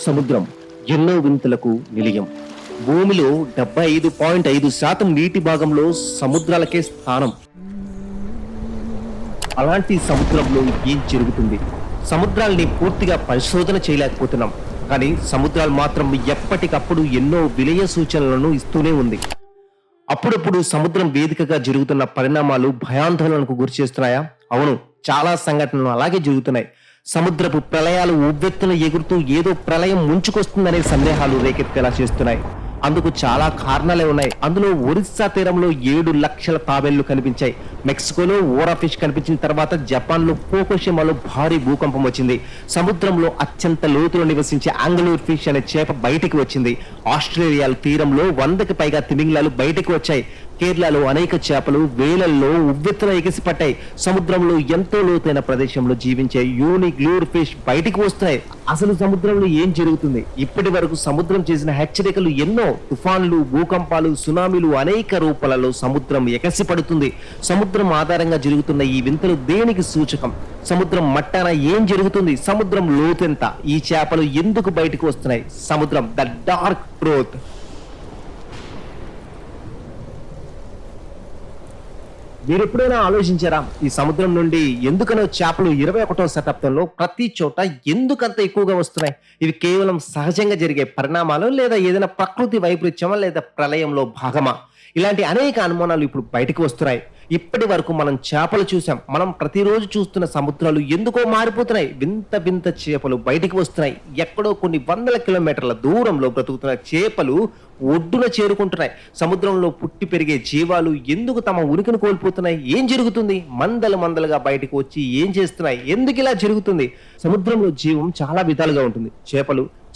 సముద్రం ఎన్నో వింతలకు నిలయం. భూమిలో 75.5% నీటి భాగంలో సముద్రాలకే స్థానం. అలాంటి సముద్రంలో ఏం జరుగుతుంది? సముద్రాల్ని పూర్తిగా పరిశోధన చేయలేకపోతున్నాం, కానీ సముద్రాలు మాత్రం ఎప్పటికప్పుడు ఎన్నో విలయ సూచనలను ఇస్తూనే ఉంది. అప్పుడప్పుడు సముద్రం వేదికగా జరుగుతున్న పరిణామాలు భయాందోళనకు గురి చేస్తున్నాయా? అవును, చాలా సంఘటనలు అలాగే జరుగుతున్నాయి. సముద్రపు ప్రళయాలు ఉవ్వెత్తున ఎగురుతూ ఏదో ప్రళయం ముంచుకొస్తుందనే సందేహాలు రేకెత్తేలా చేస్తున్నాయి. అందుకు చాలా కారణాలే ఉన్నాయి. అందులో ఒరిస్సా తీరంలో 7 లక్షల తాబేళ్లు కనిపించాయి. మెక్సికోలో ఓరా ఫిష్ కనిపించిన తర్వాత జపాన్లో ఫుకుషిమాలో భారీ భూకంపం వచ్చింది. సముద్రంలో అత్యంత లోతులో నివసించే ఆంగ్లూర్ ఫిష్ అనే చేప బయటికి వచ్చింది. ఆస్ట్రేలియా తీరంలో 100కి పైగా తిమింగలాలు బయటకు వచ్చాయి. కేరళలో అనేక చేపలు వేలల్లో ఉవ్వెత్తున ఎగిసిపట్టాయి. సముద్రంలో ఎంతో లోతైన ప్రదేశంలో జీవించే యూనిగ్లూర్ ఫిష్ బయటికి వస్తాయి. అసలు సముద్రంలో ఏం జరుగుతుంది? ఇప్పటి వరకు సముద్రం చేసిన హెచ్చరికలు ఎన్నో. తుఫాన్లు, భూకంపాలు, సునామీలు, అనేక రూపాలలో సముద్రం ఎగసిపడుతుంది. సముద్రం ఆధారంగా జరుగుతున్న ఈ వింతలు దేనికి సూచకం? సముద్రం మట్టాన ఏం జరుగుతుంది? సముద్రం లోతెంత? ఈ చేపలు ఎందుకు బయటకు వస్తున్నాయి? సముద్రం ద డార్క్ ట్రూత్. మీరు ఎప్పుడైనా ఆలోచించారా, ఈ సముద్రం నుండి ఎందుకనో చేపలు 21వ శతాబ్దంలో ప్రతి చోట ఎందుకంత ఎక్కువగా వస్తున్నాయి? ఇవి కేవలం సహజంగా జరిగే పరిణామాలు, లేదా ఏదైనా ప్రకృతి వైపరీత్యమా, లేదా ప్రళయంలో భాగమా? ఇలాంటి అనేక అనుమానాలు ఇప్పుడు బయటకు వస్తున్నాయి. ఇప్పటి వరకు మనం చేపలు చూసాం. మనం ప్రతిరోజు చూస్తున్న సముద్రాలు ఎందుకో మారిపోతున్నాయి. వింత వింత చేపలు బయటికి వస్తున్నాయి. ఎక్కడో కొన్ని వందల కిలోమీటర్ల దూరంలో బ్రతుకుతున్న చేపలు ఒడ్డున చేరుకుంటున్నాయి. సముద్రంలో పుట్టి పెరిగే జీవాలు ఎందుకు తమ ఉనికిని కోల్పోతున్నాయి? ఏం జరుగుతుంది? మందలుగా బయటకు వచ్చి ఏం చేస్తున్నాయి? ఎందుకు ఇలా జరుగుతుంది? సముద్రంలో జీవం చాలా విధాలుగా ఉంటుంది.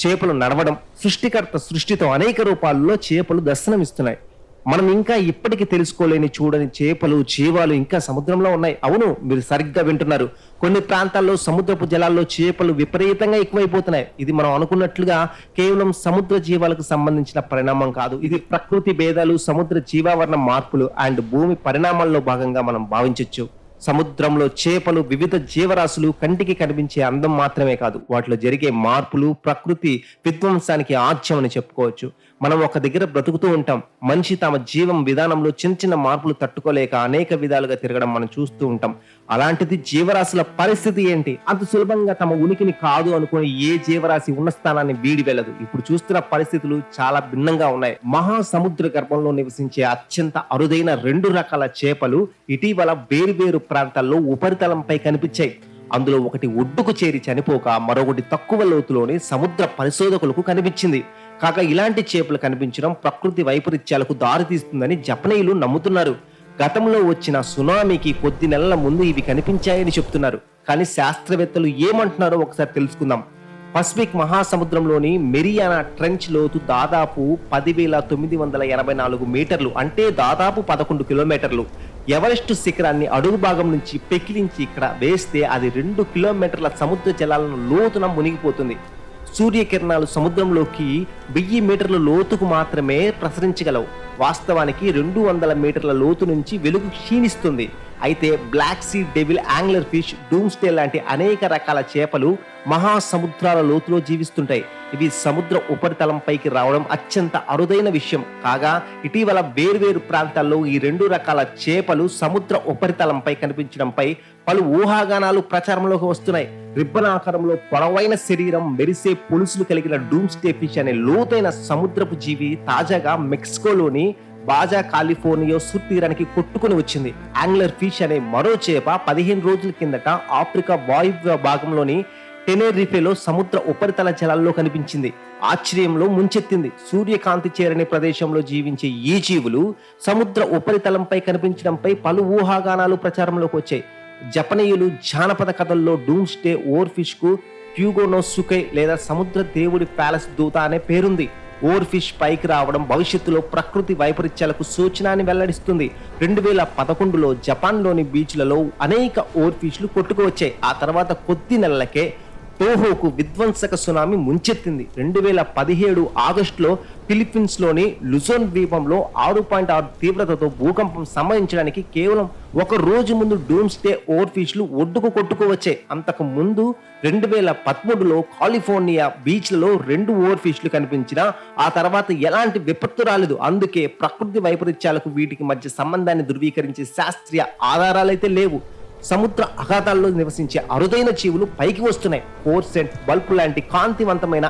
చేపలు నడవడం, సృష్టికర్త సృష్టితో అనేక రూపాల్లో చేపలు దర్శనమిస్తున్నాయి. మనం ఇంకా ఇప్పటికీ తెలుసుకోలేని, చూడని చేపలు, జీవాలు ఇంకా సముద్రంలో ఉన్నాయి. అవును, మీరు సరిగ్గా వింటున్నారు. కొన్ని ప్రాంతాల్లో సముద్రపు జలాల్లో చేపలు విపరీతంగా ఎక్కువైపోతున్నాయి. ఇది మనం అనుకున్నట్లుగా కేవలం సముద్ర జీవాలకు సంబంధించిన పరిణామం కాదు. ఇది ప్రకృతి భేదాలు, సముద్ర జీవావరణ మార్పులు అండ్ భూమి పరిణామాల్లో భాగంగా మనం భావించవచ్చు. సముద్రంలో చేపలు వివిధ జీవరాశులు కంటికి కనిపించే అందం మాత్రమే కాదు, వాటిలో జరిగే మార్పులు ప్రకృతి విధ్వంసానికి ఆద్యం అని చెప్పుకోవచ్చు. మనం ఒక దగ్గర బ్రతుకుతూ ఉంటాం. మనిషి తమ జీవం విధానంలో చిన్న మార్పులు తట్టుకోలేక అనేక విధాలుగా తిరగడం మనం చూస్తూ ఉంటాం. అలాంటిది జీవరాశుల పరిస్థితి ఏంటి? అంత సులభంగా తమ ఉనికిని కాదు అనుకుని ఏ జీవరాశి ఉన్న స్థానాన్ని వీడి వెళ్ళదు. ఇప్పుడు చూస్తున్న పరిస్థితులు చాలా భిన్నంగా ఉన్నాయి. మహాసముద్ర గర్భంలో నివసించే అత్యంత అరుదైన 2 రకాల చేపలు ఇటీవల వేరు ప్రాంతాల్లో ఉపరితలంపై కనిపించాయి. అందులో ఒకటి ఒడ్డుకు చేరి చనిపోక, మరొకటి తక్కువ లోతులోని సముద్ర పరిశోధకులకు కనిపించింది. కాక ఇలాంటి చేపలు కనిపించడం ప్రకృతి వైపరీత్యాలకు దారితీస్తుందని జపనీయులు నమ్ముతున్నారు. గతంలో వచ్చిన సునామీకి కొద్ది నెలల ముందు ఇవి కనిపించాయని చెప్తున్నారు. కానీ శాస్త్రవేత్తలు ఏమంటున్నారో ఒకసారి తెలుసుకుందాం. పసిఫిక్ మహాసముద్రంలోని మెరియానా ట్రెంచ్ లోతు దాదాపు 10,984 మీటర్లు, అంటే దాదాపు 11 కిలోమీటర్లు. ఎవరెస్ట్ శిఖరాన్ని అడుగు భాగం నుంచి పెకిలించి ఇక్కడ వేస్తే అది 2 కిలోమీటర్ల సముద్ర జలాలను లోతున మునిగిపోతుంది. సూర్యకిరణాలు సముద్రంలోకి 1000 మీటర్ల లోతుకు మాత్రమే ప్రసరించగలవు. వాస్తవానికి 200 మీటర్ల లోతు నుంచి వెలుగు క్షీణిస్తుంది. అయితే black sea devil, angler fish, doomsday లాంటి అనేక రకాల చేపలు మహాసముద్రాల లోతులో జీవిస్తుంటాయి. ఇవి సముద్ర ఉపరితలంపైకి రావడం అత్యంత అరుదైన విషయం కాగా, ఇటీవల వేర్వేరు ప్రాంతాల్లో ఈ 2 రకాల చేపలు సముద్ర ఉపరితలంపై కనిపించడంపై పలు ఊహాగానాలు ప్రచారంలోకి వస్తున్నాయి. రిబ్బన్ ఆకారంలో పొడవైన శరీరం, మెరిసే పులుసులు కలిగిన డూమ్స్డే ఫిష్ అనే లోతైన సముద్రపు జీవి తాజాగా మెక్సికోలోని బాజా కాలిఫోర్నియా తీరానికి కొట్టుకుని వచ్చింది. యాంగ్లర్ ఫిష్ అనే మరో చేప 15 రోజుల కిందట ఆఫ్రికా వాయువ్య భాగంలోని టెనెరిఫేలో సముద్ర ఉపరితల జలాల్లో కనిపించింది. ఆశ్చర్యంలో ముంచెత్తింది. సూర్యకాంతి చేరని ప్రదేశంలో జీవించే ఈ జీవులు సముద్ర ఉపరితలంపై కనిపించడంపై పలు ఊహాగానాలు ప్రచారంలోకి వచ్చాయి. జపనీయులు జానపద కథల్లో డూమ్స్డే ఓర్ ఫిష్ కు ట్యూగోనోసుకై లేదా సముద్ర దేవుడి ప్యాలెస్ దూత అనే పేరుంది. ఓర్ ఫిష్ పైకి రావడం భవిష్యత్తులో ప్రకృతి వైపరీత్యాలకు సూచనని వెల్లడిస్తుంది. 2011లో జపాన్లోని బీచ్లలో అనేక ఓర్ ఫిష్లు కొట్టుకువచ్చాయి. ఆ తర్వాత కొద్ది నెలలకే టోహోకు విధ్వంసక సునామీ ముంచెత్తింది. 2017 ఆగస్టులో ఫిలిప్పీన్స్ లోని లుజోన్ ద్వీపంలో 6.6 తీవ్రతతో భూకంపం సంభవించడానికి కేవలం ఒక రోజు ముందు డూమ్స్డే ఓవర్ ఫిష్లు ఒడ్డుకు కొట్టుకోవచ్చాయి. అంతకు ముందు 2013లో కాలిఫోర్నియా బీచ్లలో 2 ఓవర్ ఫిష్లు కనిపించినా ఆ తర్వాత ఎలాంటి విపత్తు రాలేదు. అందుకే ప్రకృతి వైపరీత్యాలకు వీటికి మధ్య సంబంధాన్ని ధృవీకరించే శాస్త్రీయ ఆధారాలైతే లేవు. సముద్ర అగాధాల్లో నివసించే అరుదైన జీవులు పైకి వస్తున్నాయి. కోర్సెంట్ బల్బ్ లాంటి కాంతివంతమైన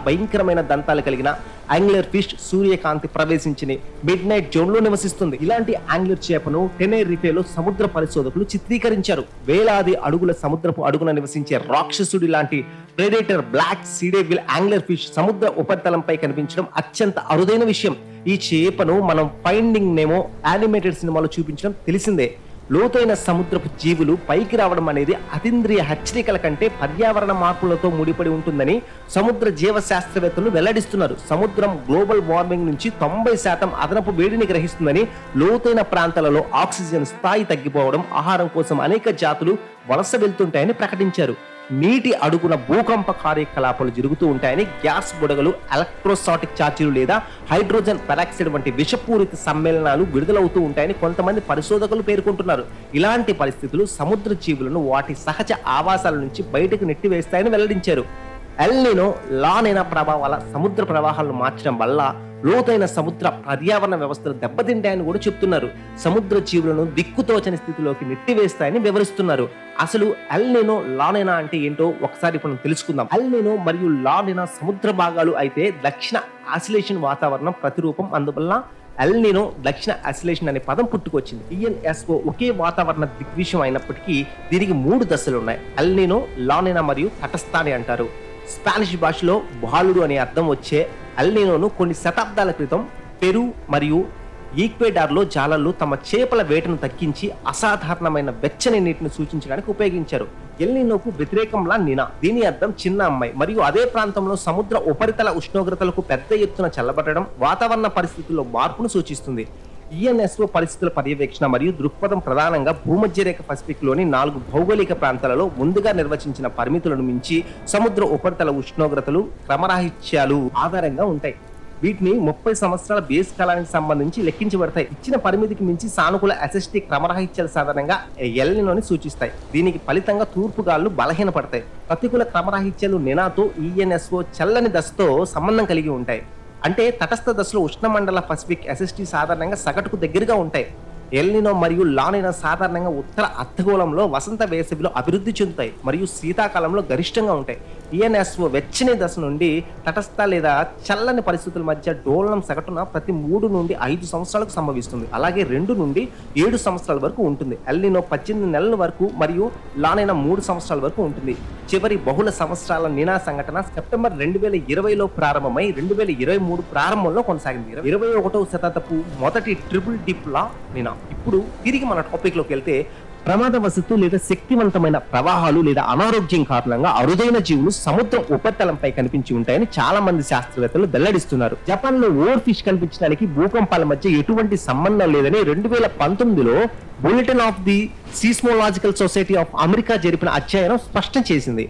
భయంకరమైన దంతాలు కలిగిన యాంగ్లర్ ఫిష్ సూర్యకాంతి ప్రవేశించిన మిడ్ నైట్ జోన్ లో నివసిస్తుంది. ఇలాంటి యాంగ్లర్ చేపను టెనెరిఫేలో సముద్ర పరిశోధకులు చిత్రీకరించారు. వేలాది అడుగుల సముద్రపు అడుగున నివసించే రాక్షసుడి లాంటి ప్రెడేటర్ బ్లాక్ సీడేవిల్ యాంగ్లర్ ఫిష్ సముద్ర ఉపరితలంపై కనిపించడం అత్యంత అరుదైన విషయం. ఈ చేపను మనం ఫైండింగ్ నేమో యానిమేటెడ్ సినిమాలో చూపించడం తెలిసిందే. లోతైన సముద్రపు జీవులు పైకి రావడం అనేది అతీంద్రియ హెచ్చరికల కంటే పర్యావరణ మార్పులతో ముడిపడి ఉంటుందని సముద్ర జీవ శాస్త్రవేత్తలు వెల్లడిస్తున్నారు. సముద్రం గ్లోబల్ వార్మింగ్ నుంచి 90% అదనపు వేడిని గ్రహిస్తుందని, లోతైన ప్రాంతాలలో ఆక్సిజన్ స్థాయి తగ్గిపోవడం, ఆహారం కోసం అనేక జాతులు వలస వెళ్తుంటాయని ప్రకటించారు. నీటి అడుగున భూకంప కార్యకలాపాలు జరుగుతూ ఉంటాయని, గ్యాస్ బుడగలు, ఎలక్ట్రోస్టాటిక్ ఛార్జీలు లేదా హైడ్రోజన్ పెరాక్సైడ్ వంటి విషపూరిత సమ్మేళనాలు విడుదలవుతూ ఉంటాయని కొంతమంది పరిశోధకులు పేర్కొంటున్నారు. ఇలాంటి పరిస్థితులు సముద్ర జీవులను వాటి సహజ ఆవాసాల నుంచి బయటకు నెట్టివేస్తాయని వెల్లడించారు. ఎల్ నినో, లా నినా ప్రభావాల సముద్ర ప్రవాహాలను మార్చడం వల్ల లోతైన సముద్ర పర్యావరణ వ్యవస్థలు దెబ్బతింటాయని కూడా చెప్తున్నారు. సముద్ర జీవులను దిక్కుతోచని స్థితిలోకి నెట్టివేస్తాయని వివరిస్తున్నారు. అసలు ఎల్ నినో, లా నినా అంటే ఏంటో ఒకసారి ఇప్పుడు మనం తెలుసుకుందాం. ఎల్ నినో మరియు లా నినా సముద్ర భాగాలు అయితే దక్షిణ ఆసిలేషన్ వాతావరణం ప్రతిరూపం. అందువల్ల ఎల్ నినో, దక్షిణ ఆసిలేషన్ అనే పదం పుట్టుకొచ్చింది. INSO ఒకే వాతావరణ దిగ్విషయం అయినప్పటికీ దీనికి 3 దశలు ఉన్నాయి. ఎల్ నినో, లా నినా మరియు తటస్థాని అంటారు. స్పానిష్ భాషలో బాలుడు అనే అర్థం వచ్చే ఎల్ నినోను కొన్ని శతాబ్దాల క్రితం పెరు మరియు ఈక్వెడార్లో జాలర్లు తమ చేపల వేటను తగ్గించి అసాధారణమైన వెచ్చని నీటిని సూచించడానికి ఉపయోగించారు. ఎల్ నినోకు వ్యతిరేకంలా నినా, దీని అర్థం చిన్న అమ్మాయి, మరియు అదే ప్రాంతంలో సముద్ర ఉపరితల ఉష్ణోగ్రతలకు పెద్ద ఎత్తున చల్లబడడం, వాతావరణ పరిస్థితుల్లో మార్పును సూచిస్తుంది. INSO పరిస్థితుల పర్యవేక్షణ మరియు దృక్పథం ప్రధానంగా భూమధ్యరేఖ పసిఫిక్ లోని 4 భౌగోళిక ప్రాంతాలలో ముందుగా నిర్వచించిన పరిమితులను మించి సముద్ర ఉపరితల ఉష్ణోగ్రతలు, క్రమరాహిత్యాలు ఆధారంగా ఉంటాయి. వీటిని 30 సంవత్సరాల బేస్ కాలానికి సంబంధించి లెక్కించబడతాయి. ఇచ్చిన పరిమితికి మించి సానుకూల అసెస్టీ క్రమరాహిత్యాలు సాధారణంగా ఎల్ నినోని సూచిస్తాయి. దీనికి ఫలితంగా తూర్పు గాలులు బలహీనపడతాయి. ప్రతికూల క్రమరాహిత్యాలు నినాతో INSO చల్లని దశతో సంబంధం కలిగి ఉంటాయి. అంటే తటస్థ దశలో ఉష్ణమండల పసిఫిక్ ఎస్ఎస్టీ సాధారణంగా సగటుకు దగ్గరగా ఉంటాయి. ఎల్ నినో మరియు లా నినా సాధారణంగా ఉత్తర అర్ధగోళంలో వసంత వేసవిలో అభివృద్ధి చెందుతాయి మరియు శీతాకాలంలో గరిష్టంగా ఉంటాయి. INSO వెచ్చని దశ నుండి తటస్థ లేదా చల్లని పరిస్థితుల మధ్య డోలనం సగటున ప్రతి 3 నుండి 5 సంవత్సరాలకు సంభవిస్తుంది. అలాగే 2 నుండి 7 సంవత్సరాల వరకు ఉంటుంది. ఎల్ నినో 18 నెలల వరకు మరియు లా నినా 3 సంవత్సరాల వరకు ఉంటుంది. చివరి బహుళ సంవత్సరాల నినా సంఘటన సెప్టెంబర్ 2020లో ప్రారంభమై 2023 ప్రారంభంలో కొనసాగింది. 21వ శతాబ్దపు మొదటి ట్రిపుల్ డిప్ లా నినా. ఇప్పుడు తిరిగి మన టాపిక్ లోకి వెళ్తే, ప్రమాదవశత్తు లేదా శక్తివంతమైన ప్రవాహాలు లేదా అనారోగ్యం కారణంగా అరుదైన జీవులు సముద్రం ఉపరితలంపై కనిపించి ఉంటాయని చాలా మంది శాస్త్రవేత్తలు వెల్లడిస్తున్నారు. జపాన్ లో ఓవర్ ఫిష్ కనిపించడానికి భూకంపాల మధ్య ఎటువంటి సంబంధం లేదని 2019లో bulletin of the seismological society of America జరిపిన అధ్యయనం స్పష్టం చేసింది.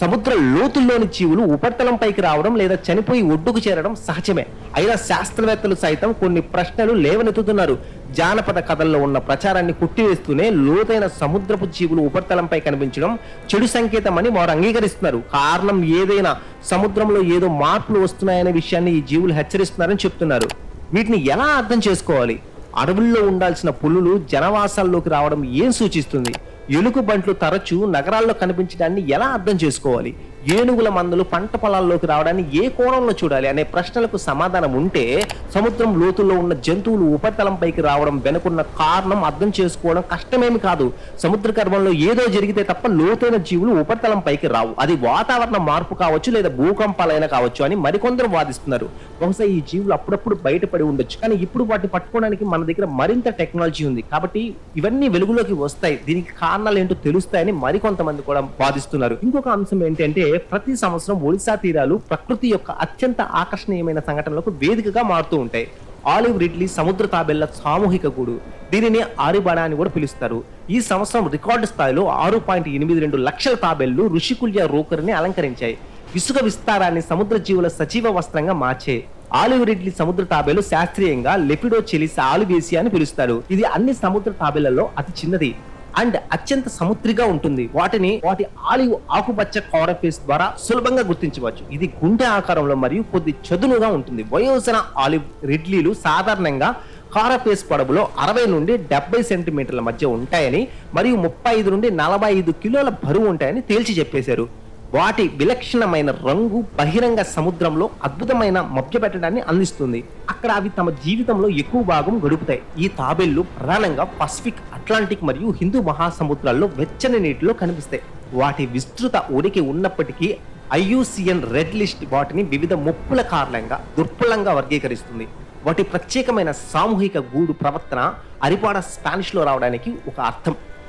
సముద్ర లోతుల్లోని జీవులు ఉపరితలంపైకి రావడం లేదా చనిపోయి ఒడ్డుకు చేరడం సహజమే. అయినా శాస్త్రవేత్తలు సైతం కొన్ని ప్రశ్నలు లేవనెత్తుతున్నారు. జానపద కథల్లో ఉన్న ప్రచారాన్ని కొట్టివేస్తూనే లోతైన సముద్రపు జీవులు ఉపరితలంపై కనిపించడం చెడు సంకేతమని వారు అంగీకరిస్తున్నారు. కారణం ఏదైనా సముద్రంలో ఏదో మార్పులు వస్తున్నాయనే విషయాన్ని ఈ జీవులు హెచ్చరిస్తున్నారని చెప్తున్నారు. వీటిని ఎలా అర్థం చేసుకోవాలి? అడవుల్లో ఉండాల్సిన పులులు జనవాసాల్లోకి రావడం ఏం సూచిస్తుంది? ఎలుగుబంట్లు తరచూ నగరాల్లో కనిపించడాన్ని ఎలా అర్థం చేసుకోవాలి? ఏనుగుల మందలు పంట పొలాల్లోకి రావడాన్ని ఏ కోణంలో చూడాలి అనే ప్రశ్నలకు సమాధానం ఉంటే, సముద్రం లోతుల్లో ఉన్న జంతువులు ఉపరితలంపైకి రావడం వెనుకున్న కారణం అర్థం చేసుకోవడం కష్టమేమి కాదు. సముద్ర గర్భంలో ఏదో జరిగితే తప్ప లోతైన జీవులు ఉపరితలంపైకి రావు. అది వాతావరణ మార్పు కావచ్చు లేదా భూకంపాలైనా కావచ్చు అని మరికొందరు వాదిస్తున్నారు. బహుశా ఈ జీవులు అప్పుడప్పుడు బయటపడి ఉండొచ్చు, కానీ ఇప్పుడు వాటిని పట్టుకోవడానికి మన దగ్గర మరింత టెక్నాలజీ ఉంది కాబట్టి ఇవన్నీ వెలుగులోకి వస్తాయి. దీనికి కారణాలు ఏంటో తెలుస్తాయని మరికొంతమంది కూడా వాదిస్తున్నారు. ఇంకొక అంశం ఏంటంటే, ప్రతి సంవత్సరం ఒడిశా తీరాలు ప్రకృతి యొక్క అత్యంత ఆకర్షణీయమైన సంఘటనలకు వేదికగా మారుతూ ఉంటాయి. ఆలివ్ రిడ్లీ సముద్ర తాబేళ్ల సామూహిక గూడు, దీనిని ఆరిబాడా అని కూడా పిలుస్తారు. ఈ సంవత్సరం రికార్డు స్థాయిలో 6.82 లక్షల తాబేళ్లు ఋషికుల్య రోకర్ని అలంకరించాయి. ఇసుక విస్తారాన్ని సముద్ర జీవుల సజీవ వస్త్రంగా మార్చాయి. ఆలివ్ రిడ్లీ సముద్ర తాబేలు శాస్త్రీయంగా లెపిడోచెలిస్ ఆలివేసియా అని పిలుస్తారు. ఇది అన్ని సముద్ర తాబేళ్లలో అతి చిన్నది అండ్ అత్యంత సముద్రిగా ఉంటుంది. వాటి ఆలివ్ ఆకుపచ్చ కారఫేస్ ద్వారా సులభంగా గుర్తించవచ్చు. ఇది గుండె ఆకారంలో మరియు కొద్ది చదునుగా ఉంటుంది. వయోజన ఆలివ్ రిడ్లీలు సాధారణంగా కారఫేస్ పొడవులో 60 నుండి 70 సెంటీమీటర్ల మధ్య ఉంటాయని మరియు 35 నుండి 45 కిలోల బరువు ఉంటాయని తేల్చి చెప్పేశారు. వాటి విలక్షణమైన రంగు బహిరంగ సముద్రంలో అద్భుతమైన మభ్యపెట్టడాన్ని అందిస్తుంది. అక్కడ అవి తమ జీవితంలో ఎక్కువ భాగం గడుపుతాయి. ఈ తాబేళ్లు ప్రధానంగా పసిఫిక్, అట్లాంటిక్ మరియు హిందూ మహాసముద్రాల్లో వెచ్చని నీటిలో కనిపిస్తాయి. వాటి విస్తృత ఉనికి ఉన్నప్పటికీ IUCN రెడ్ లిస్ట్ వాటిని వివిధ ముప్పుల కారణంగా దుర్బలంగా వర్గీకరిస్తుంది. వాటి ప్రత్యేకమైన సామూహిక గూడు ప్రవర్తన అరిపాడ స్పానిష్ లో రావడానికి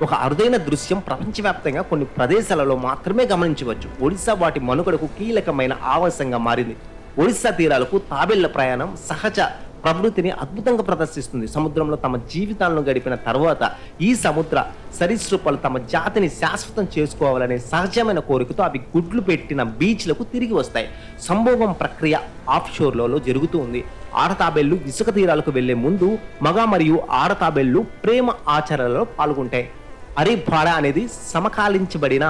ఒక అరుదైన దృశ్యం ప్రపంచవ్యాప్తంగా కొన్ని ప్రదేశాలలో మాత్రమే గమనించవచ్చు. ఒడిశా వాటి మనుగడకు కీలకమైన ఆవాసంగా మారింది. ఒడిశా తీరాలకు తాబేళ్ల ప్రయాణం సహజ ప్రవృత్తిని అద్భుతంగా ప్రదర్శిస్తుంది. సముద్రంలో తమ జీవితాలను గడిపిన తర్వాత ఈ సముద్ర సరీసృపాలు తమ జాతిని శాశ్వతం చేసుకోవాలనే సహజమైన కోరికతో అవి గుడ్లు పెట్టిన బీచ్లకు తిరిగి వస్తాయి. సంభోగం ప్రక్రియ ఆఫ్ షోర్లలో జరుగుతూ ఉంది. ఆడతాబేళ్లు ఇసుక తీరాలకు వెళ్లే ముందు మగ మరియు ఆడతాబేళ్లు ప్రేమ ఆచరణలో పాల్గొంటాయి. అరిబాడ అనేది సమకాలించబడిన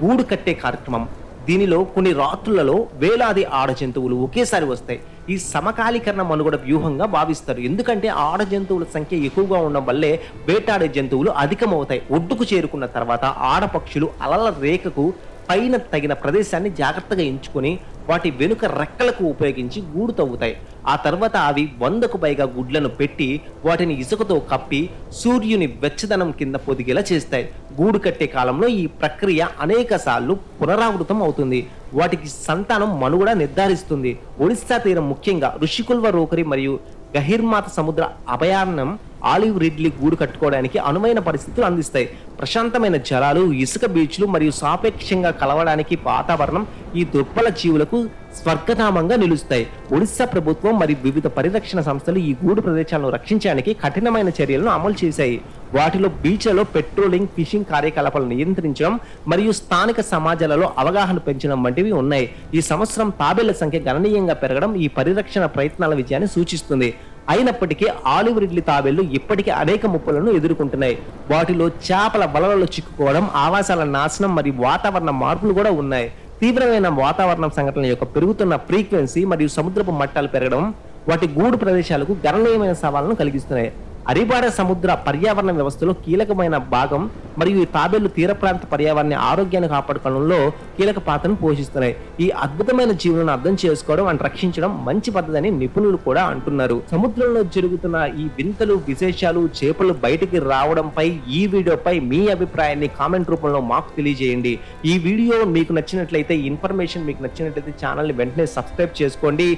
గూడు కట్టే కార్యక్రమం. దీనిలో కొన్ని రాత్రులలో వేలాది ఆడ జంతువులు ఒకేసారి వస్తాయి. ఈ సమకాలీకరణ మనుగడ వ్యూహంగా భావిస్తారు. ఎందుకంటే ఆడ జంతువుల సంఖ్య ఎక్కువగా ఉండడం వల్లే వేటాడే జంతువులు అధికమవుతాయి. ఒడ్డుకు చేరుకున్న తర్వాత ఆడపక్షులు అలల రేఖకు పైన తగిన ప్రదేశాన్ని జాగ్రత్తగా ఎంచుకొని వాటి వెనుక రెక్కలకు ఉపయోగించి గూడు తవ్వుతాయి. ఆ తర్వాత అవి 100కు పైగా గుడ్లను పెట్టి వాటిని ఇసుకతో కప్పి సూర్యుని వెచ్చదనం కింద పొదిగేలా చేస్తాయి. గూడు కట్టే కాలంలో ఈ ప్రక్రియ అనేక సార్లు పునరావృతం అవుతుంది. వాటికి సంతానం మనుగడ నిర్ధారిస్తుంది. ఒడిశా తీరం ముఖ్యంగా ఋషికుల్వ రోకరి మరియు గహిర్మాత సముద్ర అభయారణ్యం ఆలివ్ రిడ్లీ గూడు కట్టుకోవడానికి అనువైన పరిస్థితులు అందిస్తాయి. ప్రశాంతమైన జలాలు, ఇసుక బీచ్లు మరియు సాపేక్షంగా కలవడానికి వాతావరణం ఈ దుర్బల జీవులకు స్వర్గధామంగా నిలుస్తాయి. ఒడిశా ప్రభుత్వం మరియు వివిధ పరిరక్షణ సంస్థలు ఈ గూడు ప్రదేశాలను రక్షించడానికి కఠినమైన చర్యలను అమలు చేశాయి. వాటిలో బీచ్లలో పెట్రోలింగ్, ఫిషింగ్ కార్యకలాపాలను నియంత్రించడం మరియు స్థానిక సమాజాలలో అవగాహన పెంచడం వంటివి ఉన్నాయి. ఈ సంవత్సరం తాబేళ్ల సంఖ్య గణనీయంగా పెరగడం ఈ పరిరక్షణ ప్రయత్నాల విజయాన్ని సూచిస్తుంది. అయినప్పటికీ ఆలివ్ రిడ్లీ తాబేళ్లు ఇప్పటికీ అనేక ముప్పులను ఎదుర్కొంటున్నాయి. వాటిలో చేపల వలలలో చిక్కుకోవడం, ఆవాసాల నాశనం మరియు వాతావరణ మార్పులు కూడా ఉన్నాయి. తీవ్రమైన వాతావరణ సంఘటనల యొక్క పెరుగుతున్న ఫ్రీక్వెన్సీ మరియు సముద్రపు మట్టాలు పెరగడం వాటి గూడు ప్రదేశాలకు గణనీయమైన సవాళ్లను కలిగిస్తున్నాయి. అరిబాడ సముద్ర పర్యావరణ వ్యవస్థలో కీలకమైన భాగం మరియు ఈ తాబేళ్లు తీర ప్రాంత పర్యావరణ ఆరోగ్యాన్ని కాపాడుకోవడంలో కీలక పాత్రను పోషిస్తున్నాయి. ఈ అద్భుతమైన జీవులను అర్థం చేసుకోవడం అండ్ రక్షించడం మంచి పద్ధతి నిపుణులు కూడా అంటున్నారు. సముద్రంలో జరుగుతున్న ఈ వింతలు, విశేషాలు, చేపలు బయటికి రావడంపై ఈ వీడియోపై మీ అభిప్రాయాన్ని కామెంట్ రూపంలో మాకు తెలియజేయండి. ఈ వీడియో మీకు నచ్చినట్లయితే, ఈ ఇన్ఫర్మేషన్ మీకు నచ్చినట్లయితే ఛానల్ని వెంటనే సబ్స్క్రైబ్ చేసుకోండి.